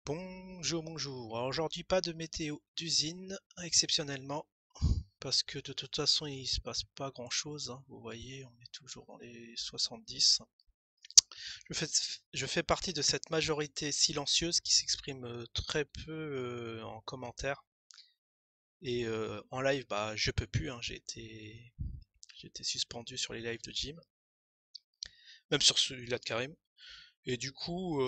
Bonjour, bonjour. Alors aujourd'hui, pas de météo d'usine, exceptionnellement, parce que de toute façon, il se passe pas grand-chose, hein. Vous voyez, on est toujours dans les 70. Je fais, je fais partie de cette majorité silencieuse qui s'exprime très peu en commentaire. Et en live, bah, je peux plus, hein. J'ai été suspendu sur les lives de Jim, même sur celui-là de Karim. Et du coup,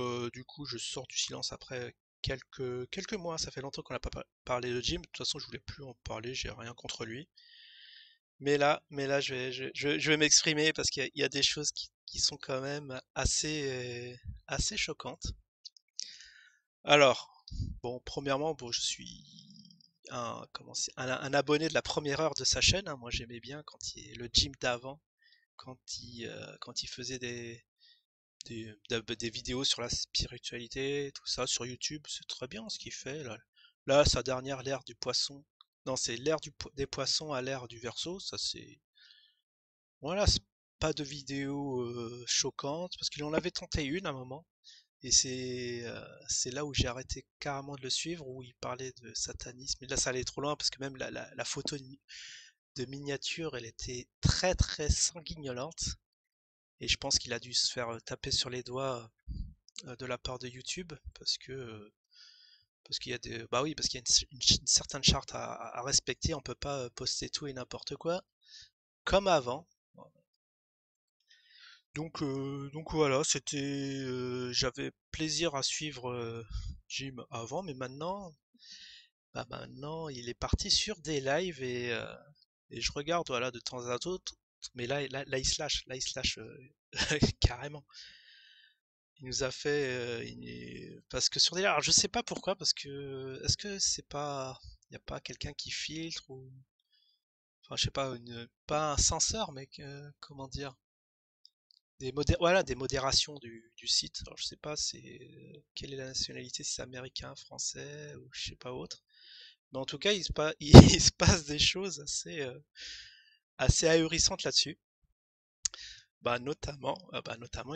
je sors du silence après quelques mois. Ça fait longtemps qu'on n'a pas parlé de Jim. De toute façon, je voulais plus en parler. J'ai rien contre lui. Mais là, je vais m'exprimer parce qu'il y a des choses qui sont quand même assez choquantes. Alors, bon, premièrement, bon, je suis un abonné de la première heure de sa chaîne, hein. Moi, j'aimais bien le Jim d'avant, quand il faisait des vidéos sur la spiritualité, tout ça, sur YouTube. C'est très bien ce qu'il fait. Là, sa dernière, l'ère du poisson. Non, c'est des poissons à l'ère du Verseau. Ça, c'est. Voilà, c'est pas de vidéo choquante, parce qu'il en avait tenté une à un moment. Et c'est là où j'ai arrêté carrément de le suivre, où il parlait de satanisme. Et là, ça allait trop loin, parce que même la photo de miniature, elle était très très sanguignolante. Et je pense qu'il a dû se faire taper sur les doigts de la part de YouTube parce qu'il y a des bah oui parce qu'il y a une certaine charte à respecter. On peut pas poster tout et n'importe quoi comme avant. Donc voilà, j'avais plaisir à suivre Jim avant, mais maintenant il est parti sur des lives et je regarde voilà de temps à autre, mais là il se lâche carrément. Il nous a fait parce que sur des alors je sais pas pourquoi parce que est-ce que c'est pas il y a pas quelqu'un qui filtre ou enfin je sais pas pas un censeur mais comment dire voilà des modérations du site. Alors je sais pas c'est quelle est la nationalité, si c'est américain, français ou je sais pas autre. Mais en tout cas, il se passe des choses assez ahurissantes là-dessus. Bah notamment,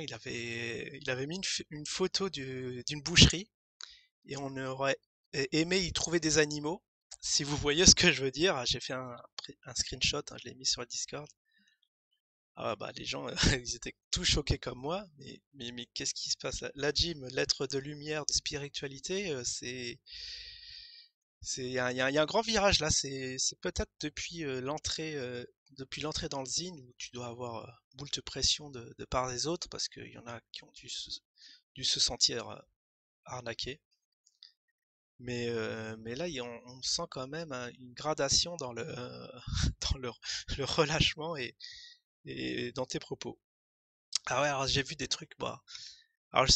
il avait mis une photo d'une boucherie et on aurait aimé y trouver des animaux. Si vous voyez ce que je veux dire, j'ai fait un screenshot, hein, je l'ai mis sur le Discord. Ah bah les gens, ils étaient tous choqués comme moi, mais qu'est-ce qui se passe là? La gym, l'être de lumière, de spiritualité, il y a un grand virage là. C'est peut-être depuis l'entrée dans le zine où tu dois avoir boule de pression de part des autres parce qu'il y en a qui ont dû se sentir arnaqués. Mais là, on sent quand même hein, une gradation dans dans le relâchement et dans tes propos. Ah ouais, alors j'ai vu des trucs, bah. Alors,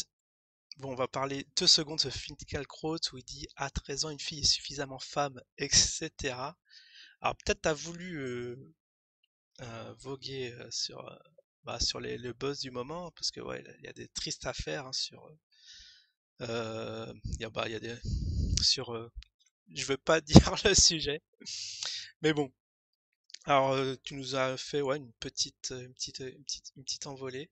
bon, on va parler 2 secondes de Finkielkraut où il dit à 13 ans, une fille est suffisamment femme, etc. Alors peut-être t'as voulu voguer sur le buzz du moment, parce que ouais, il y a des tristes affaires hein, il y a des sur je veux pas dire le sujet, mais bon. Alors, tu nous as fait ouais, une petite envolée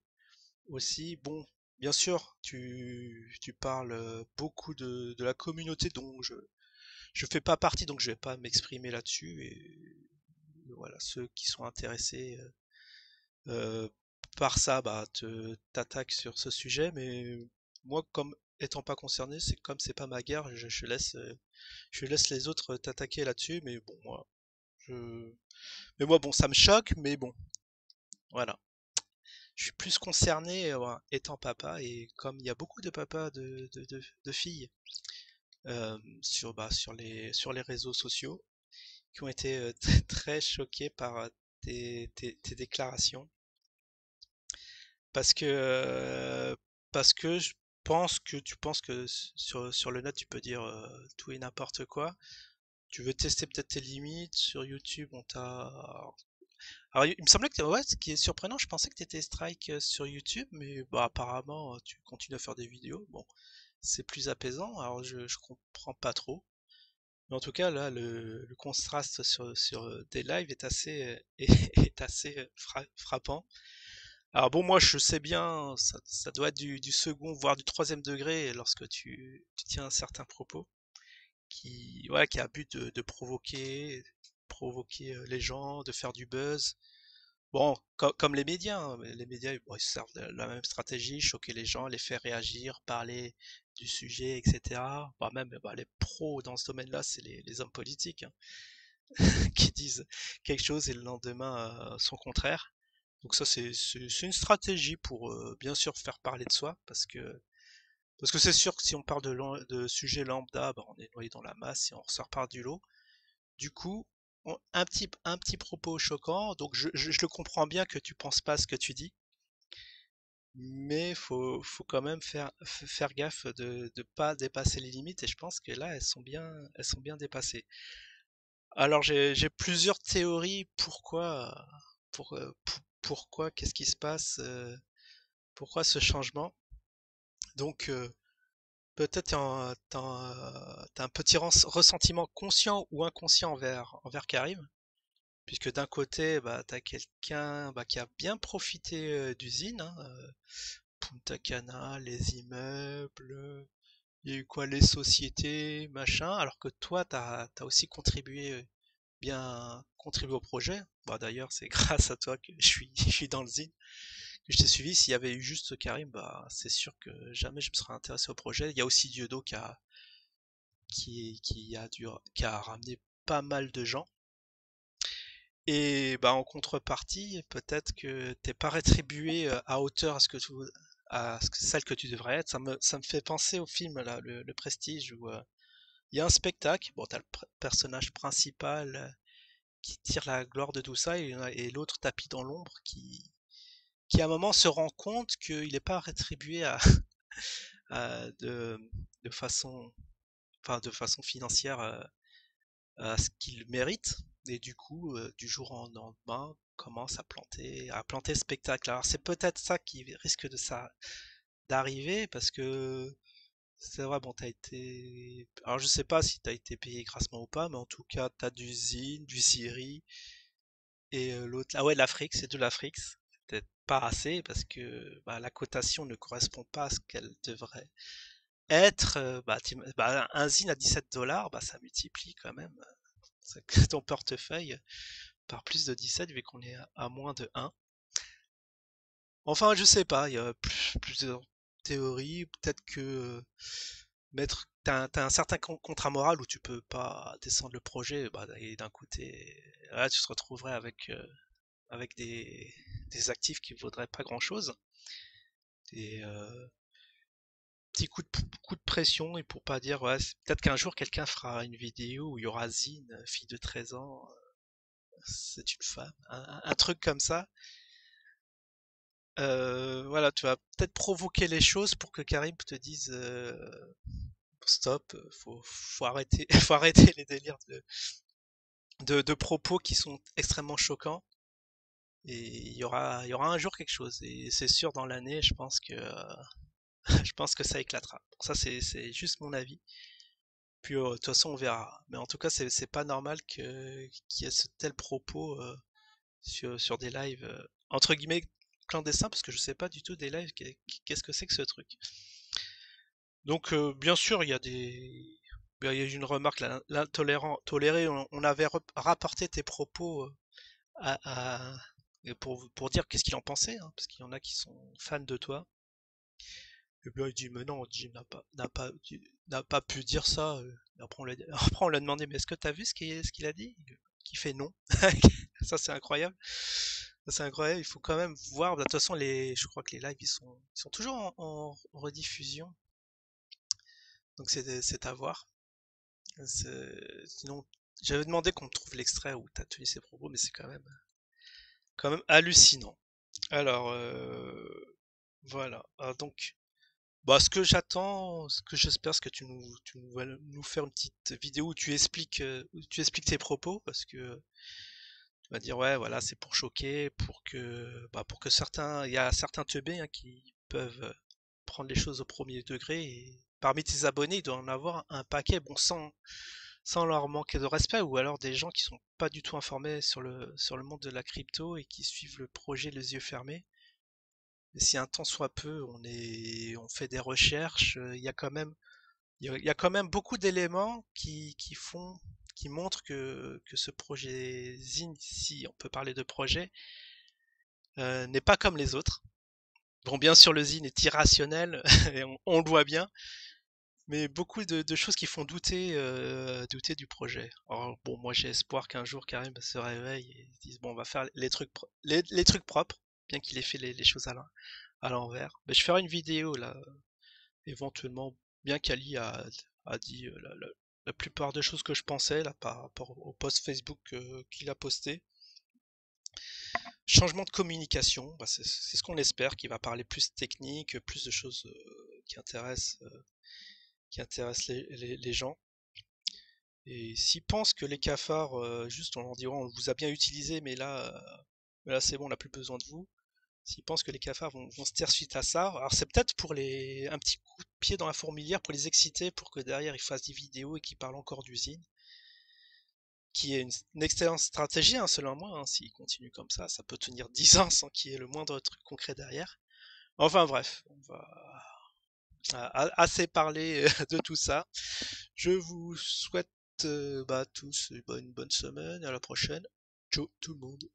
aussi. Bon, bien sûr, tu parles beaucoup de la communauté dont je fais pas partie, donc je vais pas m'exprimer là-dessus. Et voilà, ceux qui sont intéressés euh, par ça, bah, t'attaquent sur ce sujet. Mais moi, comme étant pas concerné, c'est comme c'est pas ma guerre, je laisse les autres t'attaquer là-dessus. Je, mais moi, bon, ça me choque, mais bon, voilà. Je suis plus concerné étant papa et comme il y a beaucoup de papas de filles sur les réseaux sociaux qui ont été très choqués par tes déclarations parce que euh, parce que je pense que tu penses que sur le net tu peux dire tout et n'importe quoi. Tu veux tester peut-être tes limites sur YouTube, on t'a alors, il me semblait que ouais, ce qui est surprenant, je pensais que tu étais strike sur YouTube, mais bah, apparemment tu continues à faire des vidéos. Bon, c'est plus apaisant, alors je comprends pas trop. Mais en tout cas, là, le contraste sur des lives est assez, est assez frappant. Alors bon, moi je sais bien, ça doit être du second, voire du troisième degré lorsque tu tiens un certain propos qui a but de provoquer les gens, de faire du buzz. Bon, comme les médias, hein, mais les médias, bon, ils se servent de la même stratégie, choquer les gens, les faire réagir, parler du sujet, etc. Bah, même bah, les pros dans ce domaine-là, c'est les hommes politiques, hein, qui disent quelque chose et le lendemain son contraire. Donc ça, c'est une stratégie pour bien sûr faire parler de soi, parce que c'est sûr que si on parle de sujets lambda, bah, on est noyé dans la masse et on ressort par du lot. Du coup, un petit propos choquant, donc je le comprends bien que tu penses pas à ce que tu dis, mais faut quand même faire gaffe de pas dépasser les limites, et je pense que là, elles sont bien dépassées. Alors j'ai plusieurs théories pourquoi, qu'est-ce qui se passe, pourquoi ce changement. Donc peut-être t'as un petit ressentiment conscient ou inconscient envers Karim. Puisque d'un côté, bah, tu as quelqu'un bah, qui a bien profité d'usines, hein, Punta Cana, les immeubles, il y a eu quoi, les sociétés, machin, alors que toi, t'as aussi bien contribué au projet. Bah, d'ailleurs, c'est grâce à toi que je suis dans le zine, que je t'ai suivi. S'il y avait eu juste Karim, bah, c'est sûr que jamais je me serais intéressé au projet. Il y a aussi Diodo qui a ramené pas mal de gens. Et bah, en contrepartie, peut-être que t'es pas rétribué à hauteur celle que tu devrais être. Ça me fait penser au film là, le Prestige, où il y a un spectacle. Bon, t'as le personnage principal qui tire la gloire de tout ça, et l'autre tapis dans l'ombre qui à un moment se rend compte qu'il n'est pas rétribué à- de, de façon, enfin, de façon financière à ce qu'il mérite. Et du coup, du jour au lendemain, commence à planter ce spectacle. Alors c'est peut-être ça qui risque d'arriver, parce que c'est vrai, bon, t'as été. Alors je sais pas si t'as été payé grassement ou pas, mais en tout cas, t'as du Zine, du Siri, et l'autre. Ah ouais, l'Afrique, c'est de l'Afrique. C'est peut-être pas assez, parce que bah, la cotation ne correspond pas à ce qu'elle devrait être. Bah, un Zine à 17 $, bah, ça multiplie quand même ton portefeuille par plus de 17, vu qu'on est à moins de 1. Enfin, je sais pas, il y a plusieurs théories. Peut-être que t'as un certain contrat moral où tu peux pas descendre le projet, bah, et d'un côté, là, tu te retrouverais avec des actifs qui vaudraient pas grand-chose. Et coup de pression, et pour pas dire, ouais, peut-être qu'un jour quelqu'un fera une vidéo où il y aura Zine, fille de 13 ans, c'est une femme, un truc comme ça. Voilà, tu vas peut-être provoquer les choses pour que Karim te dise stop, faut arrêter, faut arrêter les délires de propos qui sont extrêmement choquants. Et il y aura un jour quelque chose. Et c'est sûr, dans l'année, je pense que je pense que ça éclatera. Bon, ça, c'est juste mon avis. Puis de toute façon, on verra. Mais en tout cas, c'est pas normal qu'il y ait ce tel propos sur des lives entre guillemets clandestins, parce que je sais pas du tout des lives, qu'est-ce que c'est que ce truc. Donc bien sûr, il y a une remarque, tolérer, on avait rapporté tes propos et pour dire qu'est-ce qu'il en pensait, hein, parce qu'il y en a qui sont fans de toi. Et bien il dit mais non, Jim n'a pas pu dire ça. Après après on lui a demandé, mais est-ce que t'as vu ce qu'il a dit? Qui fait non. Ça c'est incroyable. Ça, c'est incroyable. Il faut quand même voir. De toute façon, je crois que les lives ils sont toujours en rediffusion, donc c'est à voir. Sinon, j'avais demandé qu'on me trouve l'extrait où tu as tenu ces propos, mais c'est quand même hallucinant. Alors, voilà. Alors donc, bah, ce que j'espère, c'est que tu vas nous faire une petite vidéo où tu expliques tes propos, parce que tu vas dire, ouais, voilà, c'est pour choquer, pour que il y a certains teubés, hein, qui peuvent prendre les choses au premier degré, et parmi tes abonnés, il doit en avoir un paquet, bon, sans leur manquer de respect, ou alors des gens qui sont pas du tout informés sur le monde de la crypto et qui suivent le projet les yeux fermés. Et si un tant soit peu, on fait des recherches, il y a quand même beaucoup d'éléments qui montrent que ce projet Zine, si on peut parler de projet, n'est pas comme les autres. Bon, bien sûr, le Zine est irrationnel, et on le voit bien, mais beaucoup de choses qui font douter du projet. Alors, bon, moi j'ai espoir qu'un jour Karim se réveille et se dise, bon, on va faire les trucs propres, bien qu'il ait fait les choses à l'envers. Mais je ferai une vidéo là, éventuellement, bien qu'Ali a dit la plupart des choses que je pensais là par rapport au post Facebook qu'il a posté. Changement de communication, bah, c'est ce qu'on espère, qu'il va parler plus technique, plus de choses qui intéressent les gens. Et s'ils pensent que les cafards, juste on leur dira on vous a bien utilisé, mais là c'est bon, on n'a plus besoin de vous. S'ils pensent que les cafards vont se taire suite à ça, alors c'est peut-être pour un petit coup de pied dans la fourmilière pour les exciter, pour que derrière ils fassent des vidéos et qu'ils parlent encore d'usine, qui est une excellente stratégie, hein, selon moi, hein. S'ils continuent comme ça peut tenir 10 ans sans qu'il y ait le moindre truc concret derrière. Enfin bref, on va assez parler de tout ça. Je vous souhaite tous une bonne semaine et à la prochaine. Ciao tout le monde.